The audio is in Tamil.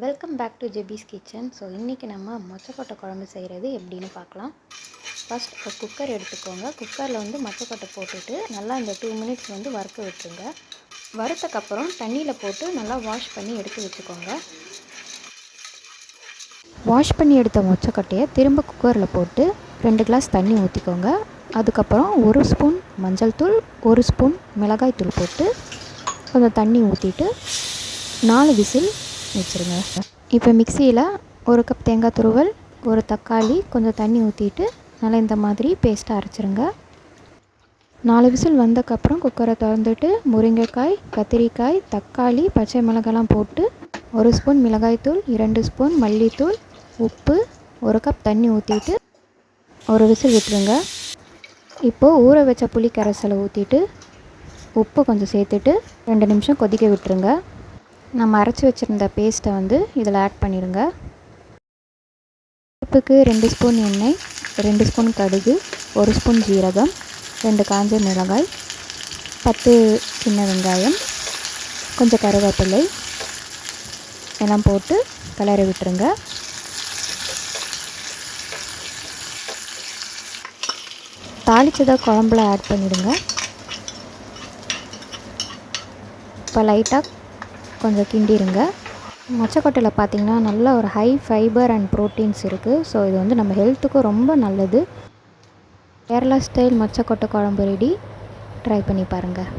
Welcome back to Jebi's kitchen. So இன்றைக்கி நம்ம மொச்சக்கொட்டை குழம்பு செய்கிறது எப்படின்னு பார்க்கலாம். ஃபஸ்ட் ஒரு குக்கர் எடுத்துக்கோங்க. குக்கரில் மொச்சக்கொட்டை போட்டுட்டு நல்லா இந்த 2 மினிட்ஸ் வறுக்க விட்டுருங்க. வறுத்தக்கப்புறம் தண்ணியில் போட்டு நல்லா வாஷ் பண்ணி எடுத்து வச்சுக்கோங்க. வாஷ் பண்ணி எடுத்த மொச்சக்கொட்டையை திரும்ப குக்கரில் போட்டு 2 கிளாஸ் தண்ணி ஊற்றிக்கோங்க. அதுக்கப்புறம் 1 ஸ்பூன் மஞ்சள் தூள், 1 ஸ்பூன் மிளகாய் தூள் போட்டு கொஞ்சம் தண்ணி ஊற்றிட்டு 4 விசில் வச்சுருங்க. இப்போ மிக்சியில் 1 கப் தேங்காய் துருவல், 1 தக்காளி, கொஞ்சம் தண்ணி ஊற்றிட்டு நல்லா இந்த மாதிரி பேஸ்ட்டாக அரைச்சிருங்க. 4 விசில் வந்தக்கப்புறம் குக்கரை திறந்துட்டு முருங்கைக்காய், கத்திரிக்காய், தக்காளி, பச்சை மிளகாலாம் போட்டு 1 ஸ்பூன் மிளகாய்த்தூள், 2 ஸ்பூன் மல்லித்தூள், உப்பு, 1 கப் தண்ணி ஊற்றிட்டு 1 விசில் விட்டுருங்க. இப்போது ஊற வச்ச புளி கரைசலை ஊற்றிட்டு உப்பு கொஞ்சம் சேர்த்துட்டு 2 நிமிஷம் கொதிக்க விட்டுருங்க. நம்ம அரைச்சி வச்சுருந்த பேஸ்ட்டை இதில் ஆட் பண்ணிடுங்க. உப்புக்கு 2 ஸ்பூன் எண்ணெய், 2 ஸ்பூன் கடுகு, 1 ஸ்பூன் ஜீரகம், 2 காஞ்ச மிளகாய், 10 சின்ன வெங்காயம், கொஞ்சம் கருவேப்பிலை எல்லாம் போட்டு கிளறி விட்டுருங்க. தாளிச்சதை குழம்புல ஆட் பண்ணிவிடுங்க. இப்போ லைட்டாக கொஞ்சம் கிண்டிடுங்க. மொச்சக்கொட்டையில் பார்த்திங்கன்னா நல்ல ஒரு ஹை ஃபைபர் அண்ட் ப்ரோட்டீன்ஸ் இருக்குது. ஸோ இது நம்ம ஹெல்த்துக்கும் ரொம்ப நல்லது. கேரளா ஸ்டைல் மொச்சக்கொட்டை குழம்பு ரெடி. ட்ரை பண்ணி பாருங்கள்.